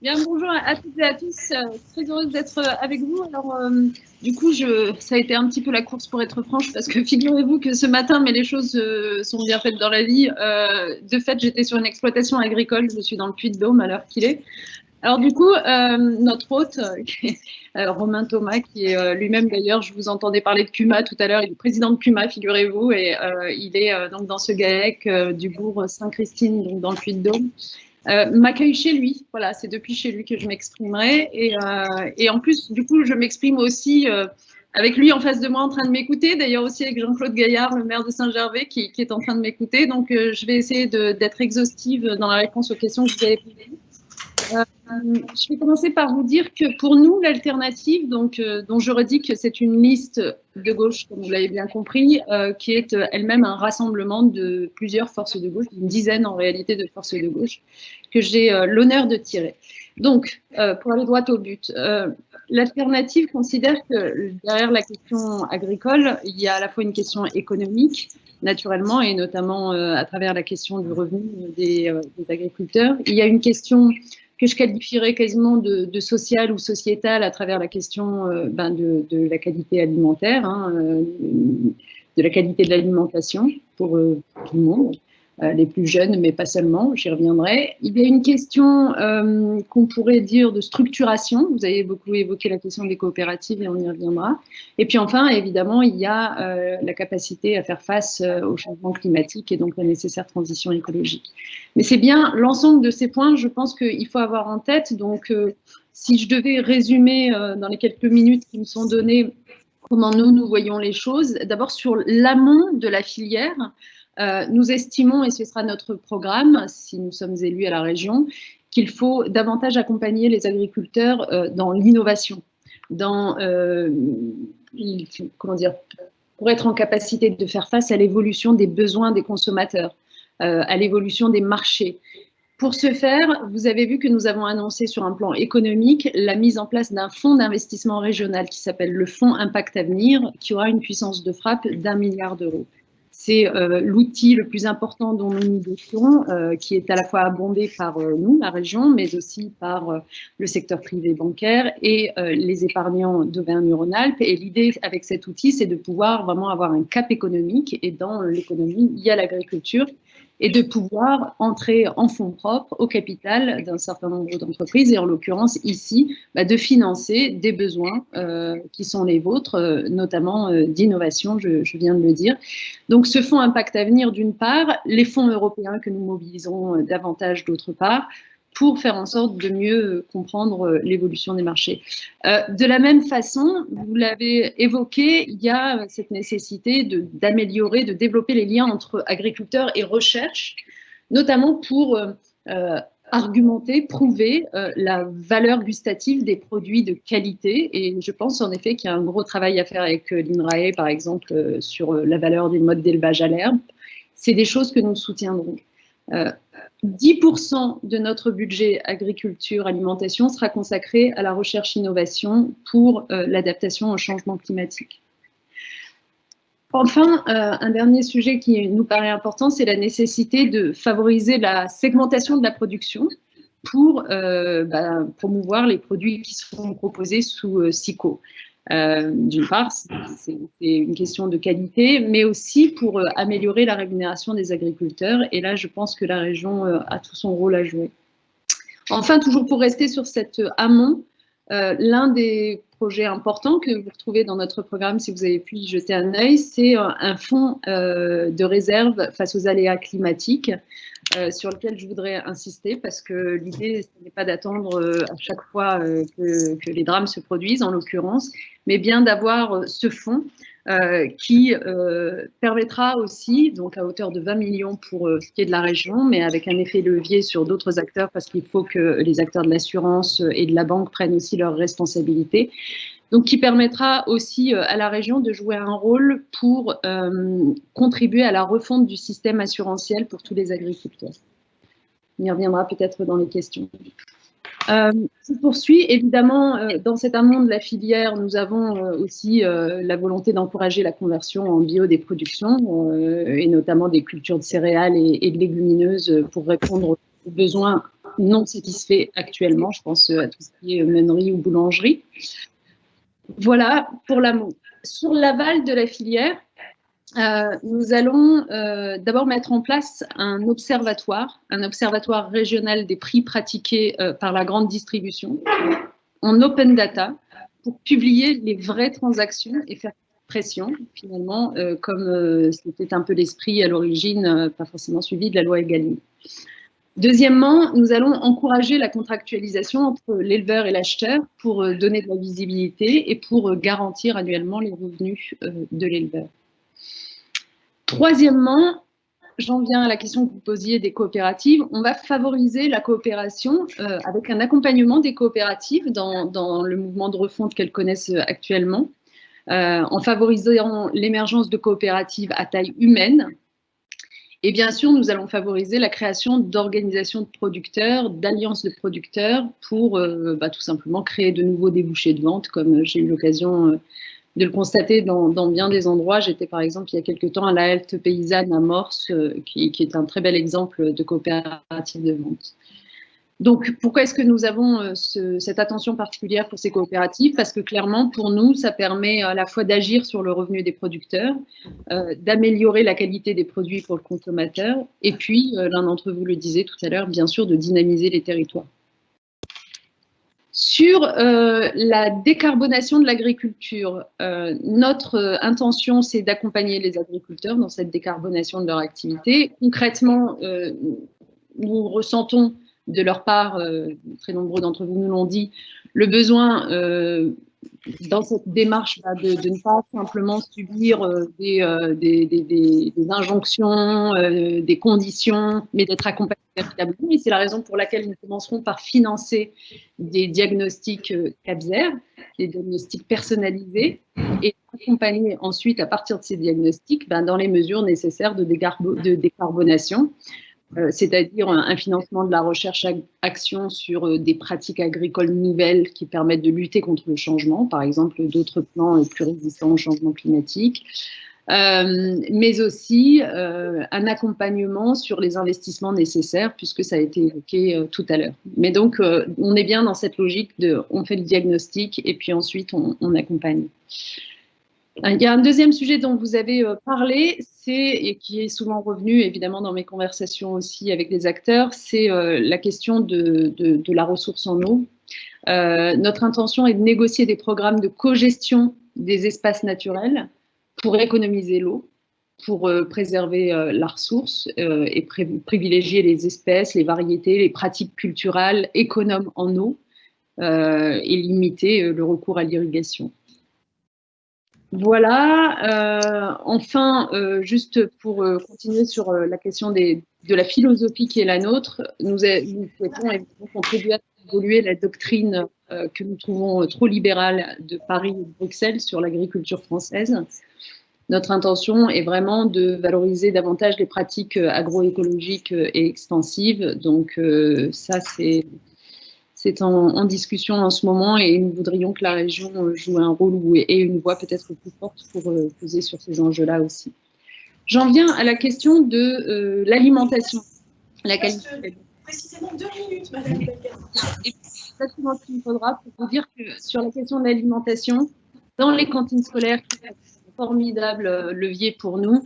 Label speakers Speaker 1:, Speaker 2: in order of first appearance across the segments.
Speaker 1: Bien, bonjour à toutes et à tous. Très heureuse d'être avec vous. Alors, du coup, ça a été un petit peu la course pour être franche, parce que figurez-vous que ce matin, mais les choses sont bien faites dans la vie. De fait, j'étais sur une exploitation agricole. Je suis dans le Puy-de-Dôme à l'heure qu'il est. Alors, du coup, notre hôte, Romain Thomas, qui est lui-même d'ailleurs, je vous entendais parler de CUMA tout à l'heure, il est président de CUMA, figurez-vous, et il est donc dans ce GAEC du bourg Saint-Christine, donc dans le Puy-de-Dôme. M'accueille chez lui. Voilà, c'est depuis chez lui que je m'exprimerai. Et en plus, du coup, je m'exprime aussi avec lui en face de moi en train de m'écouter. D'ailleurs aussi avec Jean-Claude Gaillard, le maire de Saint-Gervais, qui est en train de m'écouter. Donc, je vais essayer d'être exhaustive dans la réponse aux questions que vous avez posées. Je vais commencer par vous dire que pour nous, l'alternative, donc, dont je redis que c'est une liste de gauche, comme vous l'avez bien compris, qui est elle-même un rassemblement de plusieurs forces de gauche, une dizaine en réalité de forces de gauche, que j'ai l'honneur de tirer. Donc, pour aller droit au but, l'alternative considère que derrière la question agricole, il y a à la fois une question économique, naturellement, et notamment à travers la question du revenu des agriculteurs. Il y a une question que je qualifierais quasiment de sociale ou sociétale à travers la question de la qualité alimentaire, de la qualité de l'alimentation pour tout le monde, les plus jeunes, mais pas seulement, j'y reviendrai. Il y a une question qu'on pourrait dire de structuration. Vous avez beaucoup évoqué la question des coopératives et on y reviendra. Et puis enfin, évidemment, il y a la capacité à faire face au changement climatique et donc la nécessaire transition écologique. Mais c'est bien l'ensemble de ces points, je pense qu'il faut avoir en tête. Donc, si je devais résumer dans les quelques minutes qui me sont données comment nous voyons les choses, d'abord sur l'amont de la filière, nous estimons, et ce sera notre programme, si nous sommes élus à la région, qu'il faut davantage accompagner les agriculteurs dans l'innovation, dans, comment dire, pour être en capacité de faire face à l'évolution des besoins des consommateurs, à l'évolution des marchés. Pour ce faire, vous avez vu que nous avons annoncé sur un plan économique la mise en place d'un fonds d'investissement régional qui s'appelle le Fonds Impact Avenir, qui aura une puissance de frappe d'1 milliard d'euros. C'est l'outil le plus important dont nous nous dotons, qui est à la fois abondé par nous, la région, mais aussi par le secteur privé bancaire et les épargnants d'Auvergne-Rhône-Alpes. Et l'idée avec cet outil, c'est de pouvoir vraiment avoir un cap économique. Et dans l'économie, il y a l'agriculture, et de pouvoir entrer en fonds propres au capital d'un certain nombre d'entreprises, et en l'occurrence ici, de financer des besoins qui sont les vôtres, notamment d'innovation, je viens de le dire. Donc ce fonds Impact Avenir d'une part, les fonds européens que nous mobilisons davantage d'autre part, pour faire en sorte de mieux comprendre l'évolution des marchés. De la même façon, vous l'avez évoqué, il y a cette nécessité d'améliorer, de développer les liens entre agriculteurs et recherche, notamment pour argumenter, prouver la valeur gustative des produits de qualité. Et je pense en effet qu'il y a un gros travail à faire avec l'INRAE, par exemple, sur la valeur des modes d'élevage à l'herbe. C'est des choses que nous soutiendrons. 10% de notre budget agriculture-alimentation sera consacré à la recherche-innovation pour l'adaptation au changement climatique. Enfin, un dernier sujet qui nous paraît important, c'est la nécessité de favoriser la segmentation de la production pour promouvoir les produits qui seront proposés sous SICO. D'une part, c'est une question de qualité, mais aussi pour améliorer la rémunération des agriculteurs. Et là, je pense que la région a tout son rôle à jouer. Enfin, toujours pour rester sur cet amont, l'un des projets importants que vous retrouvez dans notre programme, si vous avez pu y jeter un œil, c'est un fonds de réserve face aux aléas climatiques, sur lequel je voudrais insister, parce que l'idée, ce n'est pas d'attendre à chaque fois que les drames se produisent, en l'occurrence, mais bien d'avoir ce fonds qui permettra aussi, donc à hauteur de 20 millions pour ce qui est de la région, mais avec un effet levier sur d'autres acteurs, parce qu'il faut que les acteurs de l'assurance et de la banque prennent aussi leurs responsabilités. Donc, qui permettra aussi à la région de jouer un rôle pour contribuer à la refonte du système assurantiel pour tous les agriculteurs. On y reviendra peut-être dans les questions. Je poursuis. Évidemment, dans cet amont de la filière, nous avons aussi la volonté d'encourager la conversion en bio des productions, et notamment des cultures de céréales et de légumineuses pour répondre aux besoins non satisfaits actuellement. Je pense à tout ce qui est meunerie ou boulangerie. Voilà pour l'amont. Sur l'aval de la filière, nous allons d'abord mettre en place un observatoire régional des prix pratiqués par la grande distribution en open data pour publier les vraies transactions et faire pression, finalement, comme c'était un peu l'esprit à l'origine, pas forcément suivi de la loi Egalim. Deuxièmement, nous allons encourager la contractualisation entre l'éleveur et l'acheteur pour donner de la visibilité et pour garantir annuellement les revenus de l'éleveur. Troisièmement, j'en viens à la question que vous posiez des coopératives. On va favoriser la coopération avec un accompagnement des coopératives dans le mouvement de refonte qu'elles connaissent actuellement, en favorisant l'émergence de coopératives à taille humaine. Et bien sûr, nous allons favoriser la création d'organisations de producteurs, d'alliances de producteurs pour tout simplement créer de nouveaux débouchés de vente, comme j'ai eu l'occasion de le constater dans bien des endroits. J'étais par exemple il y a quelques temps à la halte paysanne à Morse, qui est un très bel exemple de coopérative de vente. Donc, pourquoi est-ce que nous avons cette attention particulière pour ces coopératives? Parce que clairement, pour nous, ça permet à la fois d'agir sur le revenu des producteurs, d'améliorer la qualité des produits pour le consommateur, et puis, l'un d'entre vous le disait tout à l'heure, bien sûr, de dynamiser les territoires. Sur la décarbonation de l'agriculture, notre intention, c'est d'accompagner les agriculteurs dans cette décarbonation de leur activité. Concrètement, nous ressentons de leur part, très nombreux d'entre vous nous l'ont dit, le besoin dans cette démarche de ne pas simplement subir des injonctions, des conditions, mais d'être accompagnés véritablement. Et c'est la raison pour laquelle nous commencerons par financer des diagnostics CAPSER, des diagnostics personnalisés, et accompagner ensuite, à partir de ces diagnostics, dans les mesures nécessaires de décarbonation. C'est-à-dire un financement de la recherche-action sur des pratiques agricoles nouvelles qui permettent de lutter contre le changement, par exemple d'autres plants plus résistants au changement climatique, mais aussi un accompagnement sur les investissements nécessaires, puisque ça a été évoqué tout à l'heure. Mais donc, on est bien dans cette logique de on fait le diagnostic et puis ensuite on accompagne. Il y a un deuxième sujet dont vous avez parlé, et qui est souvent revenu évidemment dans mes conversations aussi avec les acteurs, c'est la question de la ressource en eau. Notre intention est de négocier des programmes de cogestion des espaces naturels pour économiser l'eau, pour préserver la ressource et privilégier les espèces, les variétés, les pratiques culturelles économes en eau et limiter le recours à l'irrigation. Voilà. Enfin, juste pour continuer sur la question de la philosophie qui est la nôtre, nous souhaitons évidemment contribuer à évoluer la doctrine que nous trouvons trop libérale de Paris et de Bruxelles sur l'agriculture française. Notre intention est vraiment de valoriser davantage les pratiques agroécologiques et extensives. Donc ça, c'est en discussion en ce moment et nous voudrions que la région joue un rôle et une voix peut-être plus forte pour peser sur ces enjeux-là aussi. J'en viens à la question de l'alimentation. La qualité.
Speaker 2: Précisément 2 minutes, Madame Belkacem.
Speaker 1: Exactement ce qu'il me faudra pour vous dire que sur la question de l'alimentation, dans les cantines scolaires, qui est un formidable levier pour nous,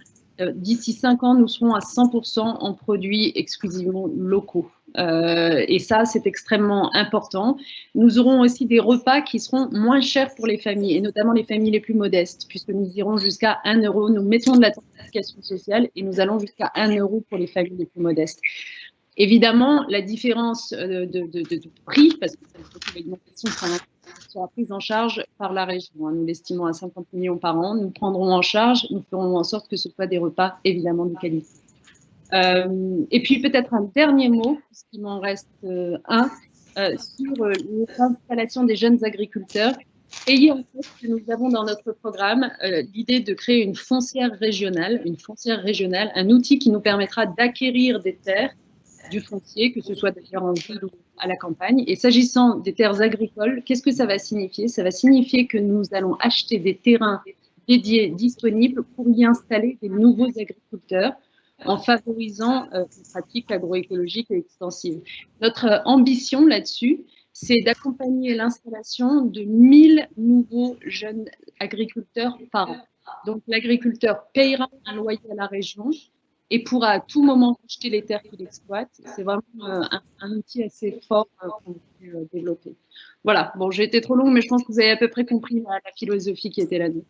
Speaker 1: d'ici 5 ans, nous serons à 100% en produits exclusivement locaux. Et ça, c'est extrêmement important. Nous aurons aussi des repas qui seront moins chers pour les familles, et notamment les familles les plus modestes, puisque nous irons jusqu'à 1 €. Nous mettons de la tarification sociale et nous allons jusqu'à 1 € pour les familles les plus modestes. Évidemment, la différence de prix, parce que l'alimentation sera prise en charge par la région. Nous l'estimons à 50 millions par an. Nous prendrons en charge, nous ferons en sorte que ce soit des repas évidemment de qualité. Et puis peut-être un dernier mot, puisqu'il m'en reste sur l'installation des jeunes agriculteurs. Ayez en tête que nous avons dans notre programme l'idée de créer une foncière régionale, un outil qui nous permettra d'acquérir des terres du foncier, que ce soit d'ailleurs en ville ou à la campagne. Et s'agissant des terres agricoles, qu'est-ce que ça va signifier? Ça va signifier que nous allons acheter des terrains dédiés, disponibles pour y installer des nouveaux agriculteurs, en favorisant une pratique agroécologique et extensive. Notre ambition là-dessus, c'est d'accompagner l'installation de 1000 nouveaux jeunes agriculteurs par an. Donc l'agriculteur payera un loyer à la région et pourra à tout moment racheter les terres qu'il exploite. C'est vraiment un outil assez fort qu'on peut développer. Voilà, bon, j'ai été trop longue, mais je pense que vous avez à peu près compris la philosophie qui était là-dedans.